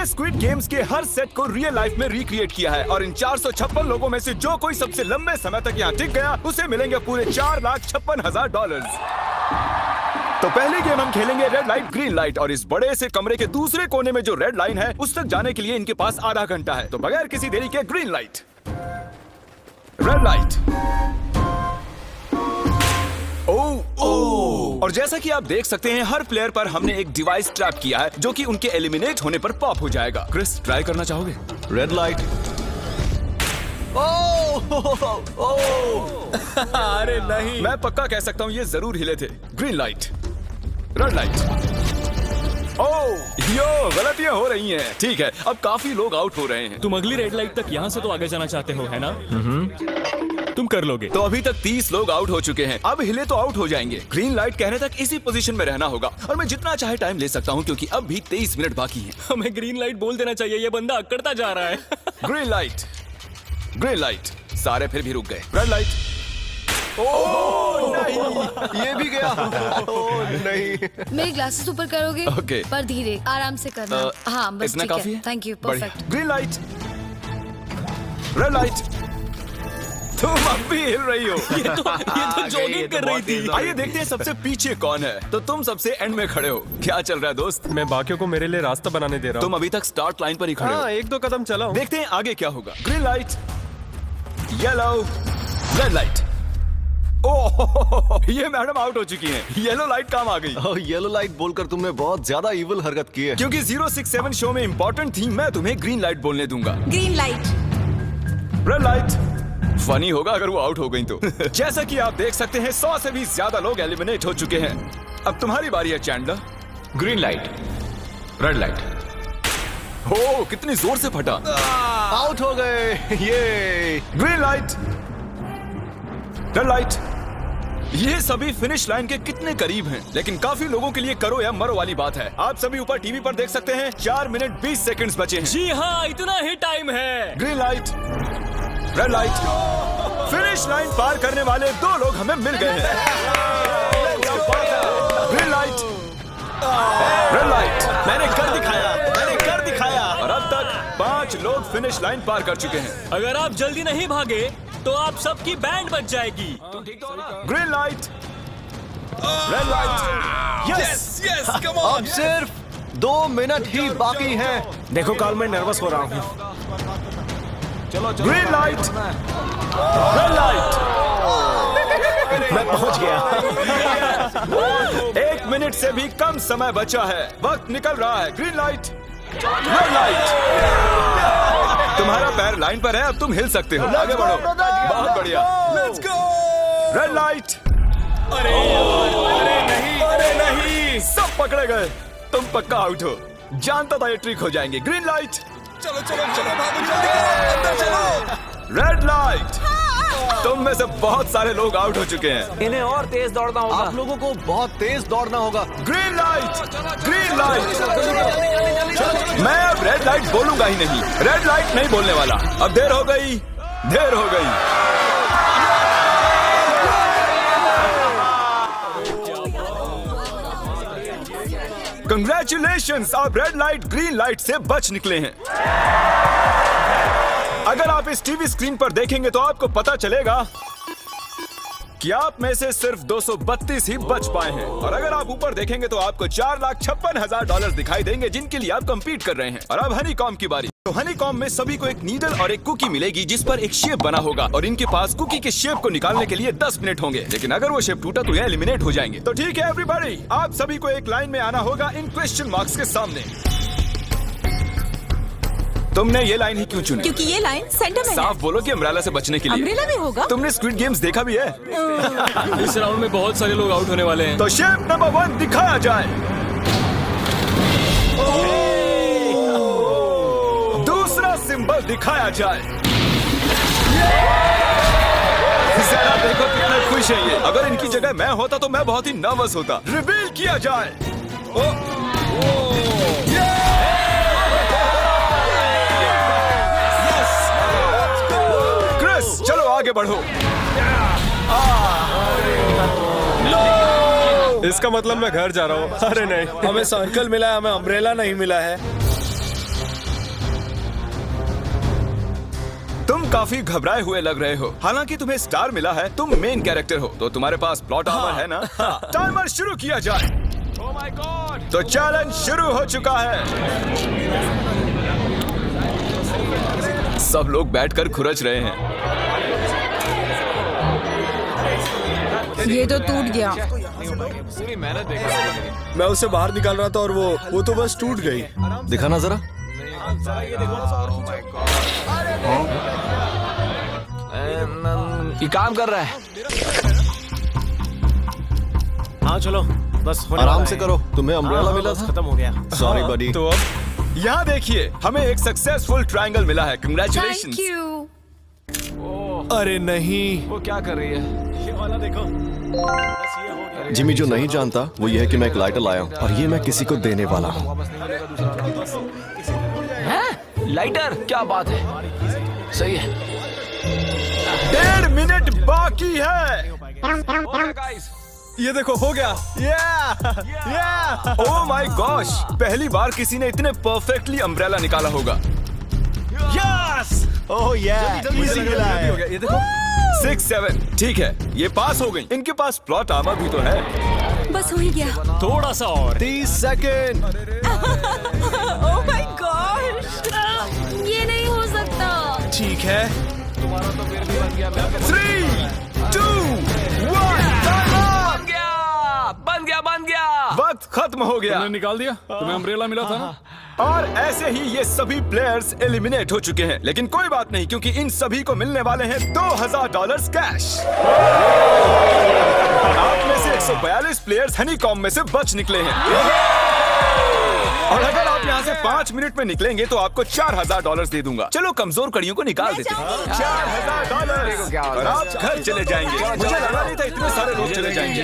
हमने squid games के हर set को रियल लाइफ में रिक्रिएट किया है और इन 456 लोगों में से जो कोई सबसे लंबे समय तक यहाँ टिक गया उसे मिलेंगे पूरे $4,56,000। तो पहली गेम हम खेलेंगे रेड लाइट ग्रीन लाइट और इस बड़े से कमरे के दूसरे कोने में जो रेड लाइन है उस तक जाने के लिए इनके पास आधा घंटा है। तो बगैर किसी देरी के ग्रीन लाइट, रेड लाइट। और जैसा कि आप देख सकते हैं हर प्लेयर पर हमने एक डिवाइस ट्रैप किया है जो कि उनके एलिमिनेट होने पर पॉप हो जाएगा। क्रिस, ट्राई करना चाहोगे? Red light. अरे नहीं, मैं पक्का कह सकता हूँ ये जरूर हिले थे। Green light, red light. Yo, गलतियां हो रही हैं। ठीक है, अब काफी लोग आउट हो रहे हैं। तुम अगली रेड लाइट तक यहाँ से तो आगे जाना चाहते हो, है ना? तुम कर लोगे। तो अभी तक 30 लोग आउट हो चुके हैं। अब हिले तो आउट हो जाएंगे। ग्रीन लाइट कहने तक इसी पोजीशन में रहना होगा और मैं जितना चाहे टाइम ले सकता हूँ क्योंकि अब भी 23 मिनट बाकी हैं। हमें ग्रीन लाइट बोल देना चाहिए, ये बंदा अकड़ता जा रहा है। Green light, green light. सारे फिर भी रुक गए। Red light. नहीं, ये भी गया। नहीं। मेरे ग्लासेस ऊपर करोगे? ओके। पर धीरे, आराम से करना। हाँ, बस इतना ठीक काफी है। है? Thank you, perfect. Green light, red light. तुम अब भी हिल रही हो। ये तो जॉगिंग कर रही थी। आइए देखते हैं सबसे पीछे कौन है। तो तुम सबसे एंड में खड़े हो। क्या चल रहा है दोस्त? मैं बाकियों को मेरे लिए रास्ता बनाने दे रहा हूँ। तुम अभी तक स्टार्ट लाइन पर ही खड़े हो। एक दो कदम चला हूँ। देखते हैं आगे क्या होगा। Green light, yellow, red light. Oh, ये मैडम आउट हो चुकी हैं। येलो लाइट काम आ गई। येलो लाइट बोलकर तुमने बहुत ज्यादा इविल हरकत की है। क्योंकि 067 शो में इंपॉर्टेंट थी, मैं तुम्हें ग्रीन लाइट बोलने दूंगा। Green light, red light. Funny होगा अगर वो आउट हो गई तो। जैसा कि आप देख सकते हैं 100 से भी ज्यादा लोग एलिमिनेट हो चुके हैं। अब तुम्हारी बारी है Chandler. Green light, red light. हो, कितनी जोर से फटा। आउट हो गए। ये ग्रीन लाइट, रेड लाइट। ये सभी फिनिश लाइन के कितने करीब हैं, लेकिन काफी लोगों के लिए करो या मरो वाली बात है। आप सभी ऊपर टीवी पर देख सकते हैं 4 मिनट 20 सेकंड्स बचे हैं। जी हाँ, इतना ही टाइम है। Green light, red light. Finish line पार करने वाले 2 लोग हमें मिल गए हैं। Green light, red light. मैंने कर दिखाया, मैंने कर दिखाया। और अब तक 5 लोग फिनिश लाइन पार कर चुके हैं। अगर आप जल्दी नहीं भागे तो आप सबकी बैंड बच जाएगी। Green light, red light. Yes, yes, come on. अब सिर्फ 2 मिनट ही बाकी हैं। देखो काल, मैं नर्वस हो रहा हूँ। Green light, red light. मैं पहुंच गया। 1 मिनट से भी कम समय बचा है। वक्त निकल रहा है। Green light, red light. तुम्हारा पैर लाइन पर है, अब तुम हिल सकते हो। आगे बढ़ो। बहुत बढ़िया। Let's go. Red light. अरे नहीं, अरे नहीं। सब पकड़े गए। तुम पक्का आउट हो। जानता था ये ट्रिक हो जाएंगे। Green light. चलो चलो चलो, भागो जल्दी, अंदर चलो। Red light. तुम में से बहुत सारे लोग आउट हो चुके हैं। इन्हें और तेज दौड़ना होगा। आप लोगों को बहुत तेज दौड़ना होगा। Green light, green light. मैं अब रेड लाइट बोलूंगा ही नहीं। रेड लाइट नहीं बोलने वाला। अब देर हो गई, देर हो गई। कंग्रेचुलेशंस, आप रेड लाइट ग्रीन लाइट से बच निकले हैं। अगर आप इस टीवी स्क्रीन पर देखेंगे तो आपको पता चलेगा कि आप में से सिर्फ 232 ही बच पाए हैं। और अगर आप ऊपर देखेंगे तो आपको $4,56,000 दिखाई देंगे जिनके लिए आप कंपीट कर रहे हैं। और अब हनीकॉम की बारी। तो हनीकॉम में सभी को एक नीडल और एक कुकी मिलेगी जिस पर एक शेप बना होगा और इनके पास कुकी के शेप को निकालने के लिए 10 मिनट होंगे। लेकिन अगर वो शेप टूटा तो ये एलिमिनेट हो जाएंगे। तो ठीक है एवरीबॉडी, आप सभी को एक लाइन में आना होगा इन क्वेश्चन मार्क्स के सामने। तुमने ये लाइन ही क्यों चुनी? क्योंकि ये लाइन सेंटर में साफ बोलो कि अम्ब्रेला से बचने के लिए। अम्ब्रेला में होगा? तुमने स्क्विड गेम्स देखा भी है? इस राउंड में बहुत सारे लोग आउट होने वाले हैं। तो शेप नंबर 1 दिखाया जाए। दूसरा सिंबल दिखाया जाए। जरा देखो कितना खुश है ये। अगर इनकी जगह मैं होता तो मैं बहुत ही नर्वस होता। रिवील किया जाए। क्रिस, चलो आगे बढ़ो। इसका मतलब मैं घर जा रहा हूँ। अरे नहीं, हमें सर्कल मिला है, हमें अम्ब्रेला नहीं मिला है। काफी घबराए हुए लग रहे हो। हालांकि तुम्हें स्टार मिला है, तुम मेन कैरेक्टर हो, तो तुम्हारे पास प्लॉट आर्मर है ना? टाइमर शुरू किया जाए। Oh my God! तो चैलेंज शुरू हो चुका है। सब लोग बैठकर खुरच रहे हैं। ये तो टूट गया। पूरी मेहनत देखो। मैं उसे बाहर निकाल रहा था और वो तो बस टूट गई। दिखाना जरा। ये काम कर रहा है। हाँ चलो, बस होने आराम वाला से है। करो। तुम्हें अम्ब्रेला मिला था? खत्म हो गया। सॉरी बडी। तो अब यहाँ देखिए, हमें एक सक्सेसफुल ट्रायंगल मिला है। Thank congratulations. यू। अरे नहीं। वो क्या कर रही है? ये वाला देखो। बस ये हो गया। जिमी जो नहीं जानता वो ये है कि मैं एक लाइटर लाया हूँ और ये मैं किसी को देने वाला हूँ। लाइटर? क्या बात है, सही है। 1.5 मिनट बाकी है। Guys, ये देखो हो गया। ओह माय गॉश, पहली बार किसी ने इतने परफेक्टली अम्ब्रेला निकाला होगा। यस! ओह इजी मिला है। ये देखो 6, 7, ठीक है, ये पास हो गई। इनके पास प्लॉट आर्मर भी तो है। बस हो ही गया। थोड़ा सा और। 30 सेकेंड। Oh my God! ये नहीं हो सकता। ठीक है। 3, 2, 1, बन गया। वक्त खत्म हो गया। तुमने निकाल दिया? तुम्हें अम्ब्रेला मिला था ना? और ऐसे ही ये सभी प्लेयर्स एलिमिनेट हो चुके हैं। लेकिन कोई बात नहीं, क्योंकि इन सभी को मिलने वाले हैं $2000 कैश। आप में से 142 प्लेयर्स हनीकॉम में से बच निकले हैं। और अगर आप यहाँ से 5 मिनट में निकलेंगे तो आपको $4000 दे दूंगा। चलो कमजोर कड़ियों को निकाल देते हैं। $4000 और आप घर चले जाएंगे। मुझे लगा नहीं था इतने सारे लोग चले जाएंगे।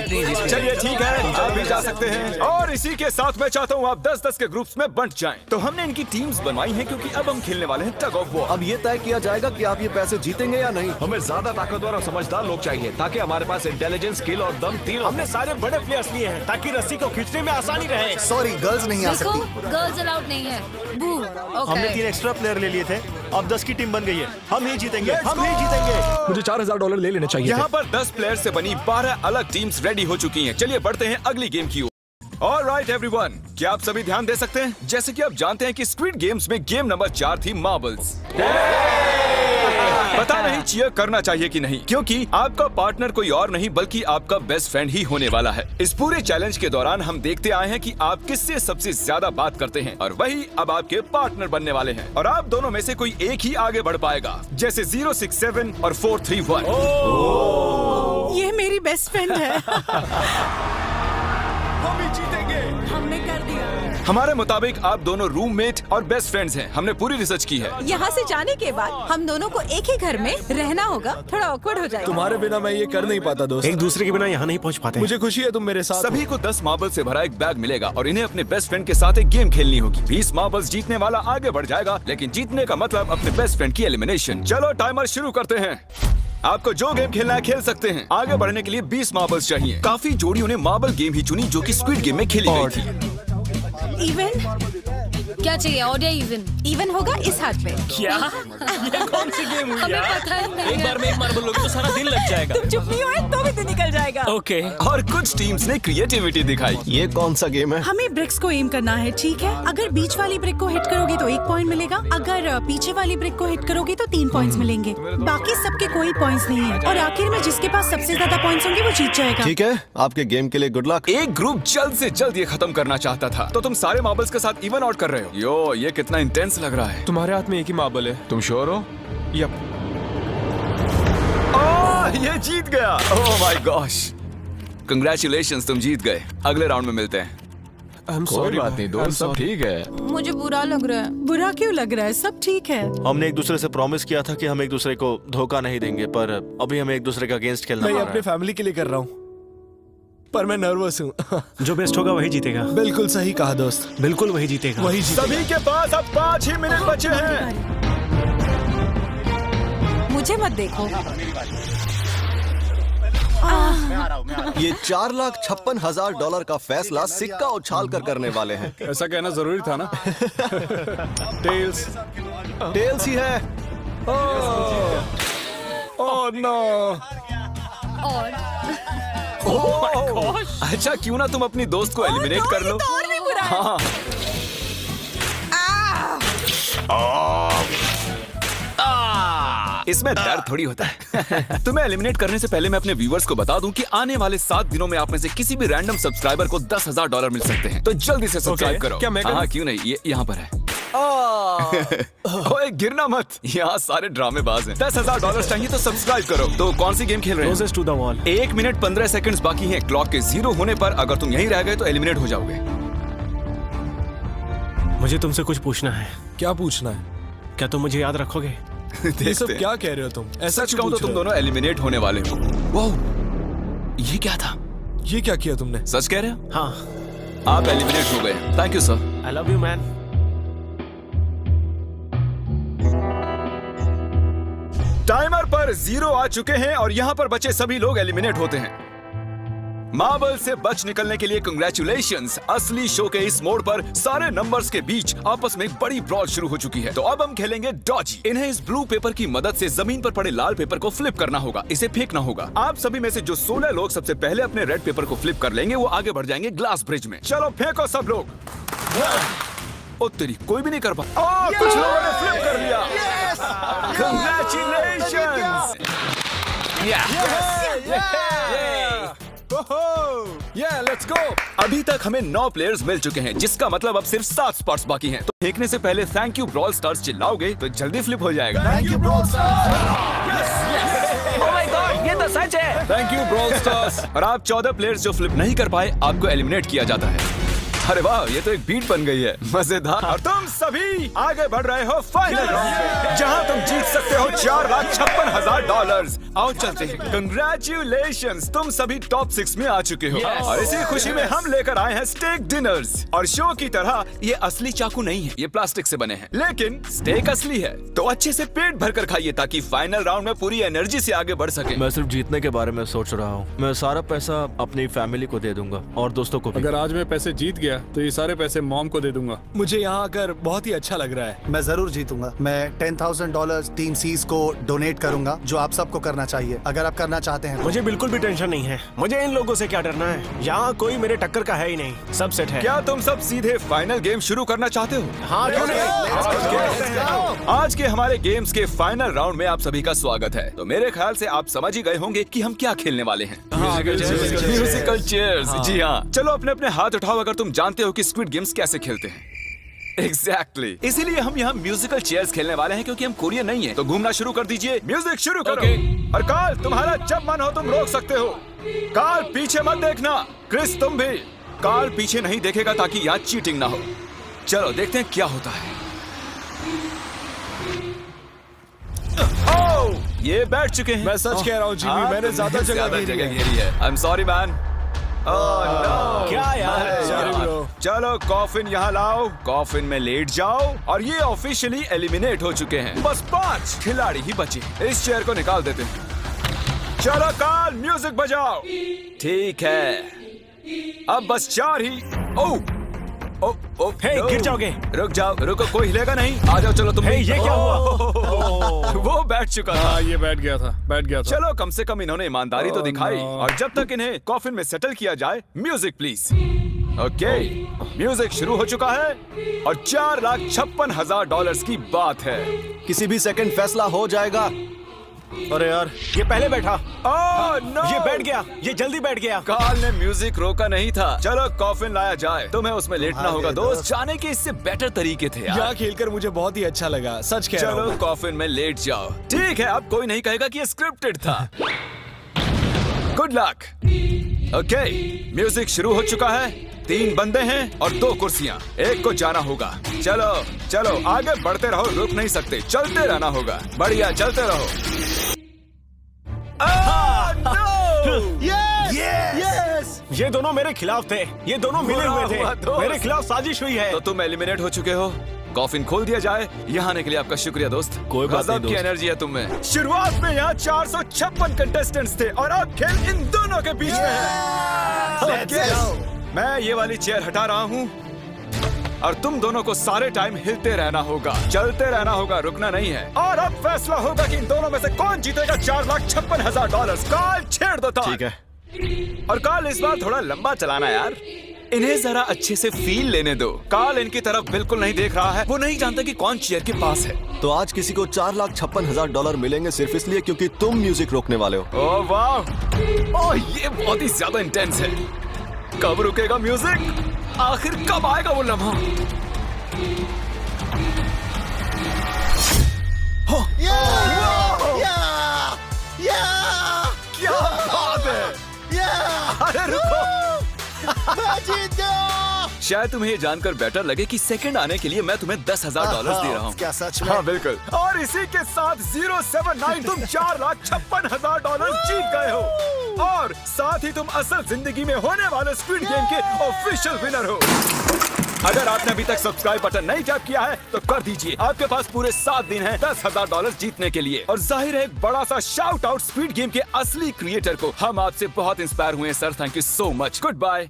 चलिए ठीक है, आप भी जा सकते हैं। और इसी के साथ मैं चाहता हूँ आप 10-10 के ग्रुप्स में बंट जाएं। तो हमने इनकी टीम्स बनवाई हैं क्योंकि अब हम खेलने वाले हैं टग ऑफ वॉर। अब ये तय किया जाएगा कि आप ये पैसे जीतेंगे या नहीं। हमें ज्यादा ताकतवर और समझदार लोग चाहिए ताकि हमारे पास इंटेलिजेंस, स्किल और दम तीनों। हमने सारे बड़े प्लेयर्स लिए हैं ताकि रस्सी को खींचने में आसानी रहे। सॉरी गर्ल्स नहीं आ देखो, सकती। गर्ल्स अलाउड नहीं है। बू। हमने 3 एक्स्ट्रा प्लेयर ले लिए थे। अब 10 की टीम बन गई है। हम ही जीतेंगे, हम ही जीतेंगे। मुझे $4000 ले लेने चाहिए। यहाँ पर 10 प्लेयर से बनी 12 अलग टीम्स रेडी हो चुकी हैं। चलिए बढ़ते हैं अगली गेम की ओर। ऑलराइट एवरीवन, क्या आप सभी ध्यान दे सकते हैं? जैसे कि आप जानते हैं कि स्क्विड गेम्स में गेम नंबर 4 थी मार्बल्स। पता नहीं चीयर करना चाहिए कि नहीं, क्योंकि आपका पार्टनर कोई और नहीं बल्कि आपका बेस्ट फ्रेंड ही होने वाला है। इस पूरे चैलेंज के दौरान हम देखते आए हैं कि आप किससे सबसे ज्यादा बात करते हैं और वही अब आपके पार्टनर बनने वाले हैं। और आप दोनों में से कोई एक ही आगे बढ़ पाएगा, जैसे 067 और 431। ये मेरी बेस्ट फ्रेंड है। हमने कर दिया। हमारे मुताबिक आप दोनों रूममेट और बेस्ट फ्रेंड्स हैं। हमने पूरी रिसर्च की है। यहाँ से जाने के बाद हम दोनों को एक ही घर में रहना होगा। थोड़ा ऑकवर्ड हो जाएगा। तुम्हारे बिना मैं ये कर नहीं पाता दोस्त। एक दूसरे के बिना यहाँ नहीं पहुँच पाते। मुझे खुशी है तुम मेरे साथ। सभी को 10 मार्बल से भरा एक बैग मिलेगा और इन्हें अपने बेस्ट फ्रेंड के साथ एक गेम खेलनी होगी। 20 मार्बल्स जीतने वाला आगे बढ़ जाएगा, लेकिन जीतने का मतलब अपने बेस्ट फ्रेंड की एलिमिनेशन। चलो टाइमर शुरू करते हैं। आपको जो गेम खेलना है खेल सकते हैं। आगे बढ़ने के लिए 20 मार्बल्स चाहिए। काफी जोड़ियों ने मार्बल गेम ही चुनी जो कि स्क्विड गेम में खेली गई थी। इवन क्या चाहिए? ऑड या इवन? इवन होगा इस हाथ में। क्या? ये कौन सी गेम हुई हमें यार? पता ही नहीं एक है। बार में एक मार्बल लोगे तो सारा दिन लग जाएगा। तुम चुप नहीं हुए तो भी तो निकल जाएगा। ओके। और कुछ टीम्स ने क्रिएटिविटी दिखाई। ये कौन सा गेम है? हमें ब्रिक्स को एम करना है, ठीक है? अगर बीच वाली ब्रिक को हिट करोगे तो 1 पॉइंट मिलेगा। अगर पीछे वाली ब्रिक को हिट करोगे तो 3 पॉइंट्स मिलेंगे। बाकी सबके कोई पॉइंट्स नहीं है और आखिर में जिसके पास सबसे ज्यादा पॉइंट्स होंगे वो जीत जाएगा। ठीक है, आपके गेम के लिए गुड लक। एक ग्रुप जल्द से जल्द ये खत्म करना चाहता था, तो तुम सारे मार्बल्स के साथ इवन आउट कर रहे हो। यो, ये कितना इंटेंस लग रहा है। तुम्हारे हाथ में एक ही मार्बल है। तुम श्योर हो? यप। ये जीत गया। ओह माय गॉश, कंग्रेचुलेशंस, तुम जीत गए। अगले राउंड में मिलते हैं। कोई बात नहीं दोस्त, सब ठीक है। मुझे बुरा लग रहा है। बुरा क्यों लग रहा है? सब ठीक है। हमने एक दूसरे से प्रॉमिस किया था कि हम एक दूसरे को धोखा नहीं देंगे, पर अभी हमें एक दूसरे के अगेंस्ट खेलना मैं पड़ ये रहा अपने है। फैमिली के लिए कर रहा हूँ, पर मैं नर्वस हूँ। जो बेस्ट होगा वही जीतेगा। बिल्कुल सही कहा दोस्त, बिल्कुल वही जीतेगा। वही जीतेगा। सभी के पास अब 5 ही मिनट बचे हैं। मुझे मत देखो। ये $4,56,000 का फैसला सिक्का उछाल कर करने वाले हैं। ऐसा कहना जरूरी था ना? टेल्स ही है। Oh no. और अच्छा क्यों ना तुम अपनी दोस्त को एलिमिनेट कर लो। तो और भी बुरा है। हाँ। इसमें दर्द थोड़ी होता है। तुम्हें एलिमिनेट करने से पहले मैं अपने व्यूअर्स को बता दूं कि आने वाले 7 दिनों में आप में से किसी भी रैंडम सब्सक्राइबर को $10,000 मिल सकते हैं। तो जल्दी से सब्सक्राइब करो। क्या मैं हाँ क्यों नहीं, ये यहाँ पर है। ओए गिरना मत, यहाँ सारे ड्रामेबाज हैं। $10,000 चाहिए तो सब्सक्राइब करो। तो कौन सी गेम खेल रहे हैं? Closest to the wall. 1 minute 15 seconds बाकी हैं। क्लॉक के 0 होने पर अगर तुम यहीं रह गए तो एलिमिनेट हो जाओगे। मुझे तुमसे कुछ पूछना है। क्या पूछना है? क्या तुम मुझे याद रखोगे? ये सब क्या कह रहे हो तुम? ऐसा सच कहूं तो तुम दोनों एलिमिनेट होने वाले हो। वाह, ये क्या था? ये क्या किया तुमने? सच कह रहे हो? हाँ। आप एलिमिनेट हो गए। Thank you sir. I love you man. Timer पर 0 आ चुके हैं और यहाँ पर बचे सभी लोग एलिमिनेट होते हैं। मार्बल से बच निकलने के लिए कंग्रेचुलेशंस। असली शो के इस मोड पर सारे नंबर्स के बीच आपस में एक बड़ी ब्रॉल शुरू हो चुकी है। तो अब हम खेलेंगे डॉजी। इन्हें इस ब्लू पेपर की मदद से जमीन पर पड़े लाल पेपर को फ्लिप करना होगा। इसे फेंकना होगा। आप सभी में से जो 16 लोग सबसे पहले अपने रेड पेपर को फ्लिप कर लेंगे वो आगे बढ़ जाएंगे ग्लास ब्रिज में। चलो फेंको सब लोग। ओ तेरी, कोई भी नहीं कर पाया। कुछ लोगों ने फ्लिप कर लिया। कंग्रेचुलेशंस। Let's go. अभी तक हमें 9 प्लेयर्स मिल चुके हैं, जिसका मतलब अब सिर्फ 7 स्पॉट्स बाकी हैं। तो फेंकने से पहले थैंक यू ब्रॉल स्टार्स चिल्लाओगे तो जल्दी फ्लिप हो जाएगा। Thank you bro oh my God, ये तो सच है। Thank you brawl stars. और आप 14 प्लेयर्स जो फ्लिप नहीं कर पाए, आपको एलिमिनेट किया जाता है। अरे वाह, ये तो एक बीट बन गई है, मजेदार। और तुम सभी आगे बढ़ रहे हो फाइनल राउंड में, जहां तुम जीत सकते हो $4,56,000। आओ चलते हैं। कंग्रेचुलेशंस, तुम सभी टॉप 6 में आ चुके हो। और इसी खुशी में हम लेकर आए हैं स्टेक डिनर्स। और शो की तरह ये असली चाकू नहीं है, ये प्लास्टिक से बने हैं, लेकिन स्टेक असली है। तो अच्छे से पेट भरकर खाइए ताकि फाइनल राउंड में पूरी एनर्जी से आगे बढ़ सके। मैं सिर्फ जीतने के बारे में सोच रहा हूँ। मैं सारा पैसा अपनी फैमिली को दे दूंगा और दोस्तों को भी। अगर आज मैं पैसे जीत गया तो ये सारे पैसे मॉम को दे दूंगा। मुझे यहाँ आकर बहुत ही अच्छा लग रहा है। मैं जरूर जीतूंगा। मैं $10,000 टीम सीज को डोनेट करूंगा, जो आप सबको करना चाहिए अगर आप करना चाहते हैं। मुझे बिल्कुल भी टेंशन नहीं है। मुझे इन लोगों से क्या डरना है। यहाँ कोई मेरे टक्कर का है ही नहीं। सब सेट है। क्या तुम सब सीधे फाइनल गेम शुरू करना चाहते हो? हाँ, क्यों नहीं? आज के हमारे गेम्स के फाइनल राउंड में आप सभी का स्वागत है। तो मेरे ख्याल से आप समझ ही गए होंगे कि हम क्या खेलने वाले हैं। Musical chairs. जी हाँ, चलो अपने अपने हाथ उठाओ अगर तुम जानते हो कि स्क्विड गेम्स कैसे खेलते हैं। Exactly. इसीलिए हम यहाँ म्यूजिकल चेयर्स खेलने वाले हैं, क्योंकि हम कोरियन नहीं हैं। तो घूमना शुरू कर दीजिए। म्यूजिक शुरू करो। और कार्ल, तुम्हारा जब मन हो तुम रोक सकते हो। कार्ल पीछे मत देखना। क्रिस तुम भी। कार्ल पीछे नहीं देखेगा ताकि यहाँ चीटिंग ना हो। चलो देखते हैं क्या होता है। ओह, ये बैठ चुके हैं। मैं सच कह रहा हूँ जिमी, मैंने ज्यादा जगह घेरी है। I am sorry man. क्या यार? चलो कॉफिन यहाँ लाओ। कॉफिन में लेट जाओ। और ये ऑफिशियली एलिमिनेट हो चुके हैं। बस 5 खिलाड़ी ही बचे। इस चेयर को निकाल देते हैं। चलो कार्ल, म्यूजिक बजाओ। ठीक है, अब बस 4 ही। ओह हे, गिर जाओगे। रुक जाओ, रुको, कोई हिलेगा नहीं। आ जाओ, चलो तुम। हे, ये क्या हुआ? वो बैठ चुका था। हाँ, ये बैठ गया था। चलो कम से कम इन्होंने ईमानदारी तो दिखाई। और जब तक इन्हें कॉफिन में सेटल किया जाए, म्यूजिक प्लीज। ओके, म्यूजिक शुरू हो चुका है और $4,56,000 की बात है। किसी भी सेकंड फैसला हो जाएगा। अरे यार, ये पहले बैठा। नो! ये बैठ गया। ये जल्दी बैठ गया। कार्ल ने म्यूजिक रोका नहीं था। चलो कॉफिन लाया जाए। तुम्हें उसमें लेटना होगा दोस्त। जाने के इससे बेटर तरीके थे यार। यहाँ खेलकर मुझे बहुत ही अच्छा लगा, सच कह रहा हूँ। चलो कॉफिन में लेट जाओ। ठीक है, अब कोई नहीं कहेगा कि ये स्क्रिप्टेड था। Good luck. ओके, म्यूजिक शुरू हो चुका है। 3 बंदे हैं और 2 कुर्सियां। एक को जाना होगा। चलो चलो आगे बढ़ते रहो, रुक नहीं सकते, चलते रहना होगा। बढ़िया, चलते रहो। यस! ये दोनों मेरे खिलाफ थे। ये दोनों मिले हुए थे। मेरे खिलाफ साजिश हुई है। तो तुम एलिमिनेट हो चुके हो। कॉफिन खोल दिया जाए। यहाँ आने के लिए आपका शुक्रिया दोस्त। कोई बात नहीं की एनर्जी है तुम में। शुरुआत में यहाँ 456 कंटेस्टेंट्स थे और अब खेल इन दोनों के बीच में है। मैं ये वाली चेयर हटा रहा हूँ। और तुम दोनों को सारे टाइम हिलते रहना होगा, चलते रहना होगा, रुकना नहीं है। और अब फैसला होगा कि इन दोनों में से कौन जीतेगा $4,56,000। कार्ल छेड़ दो। ठीक है। और कार्ल इस बार थोड़ा लंबा चलाना यार, इन्हें जरा अच्छे से फील लेने दो। कार्ल इनकी तरफ बिल्कुल नहीं देख रहा है, वो नहीं जानता कि कौन चेयर के पास है। तो आज किसी को $4,56,000 मिलेंगे सिर्फ इसलिए क्योंकि तुम म्यूजिक रोकने वाले हो। ओह वाह, ओह ये बहुत ही ज्यादा इंटेंस है। कब रुकेगा म्यूजिक? आखिर कब आएगा वो लम्हा? क्या बात है? अरे रुको, शायद तुम्हें ये जानकर बेटर लगे कि सेकंड आने के लिए मैं तुम्हें $10,000 दे रहा हूँ। क्या सच में? हाँ बिल्कुल। और इसी के साथ 079 तुम $4,56,000 जीत गए हो। और साथ ही तुम असल जिंदगी में होने वाले स्क्विड गेम के ऑफिशियल विनर हो। अगर आपने अभी तक सब्सक्राइब बटन नहीं टैप किया है तो कर दीजिए। आपके पास पूरे 7 दिन हैं $10,000 जीतने के लिए। और जाहिर है एक बड़ा सा शाउट आउट स्क्विड गेम के असली क्रिएटर को। हम आपसे बहुत इंस्पायर हुए हैं sir, thank you so much. Good bye.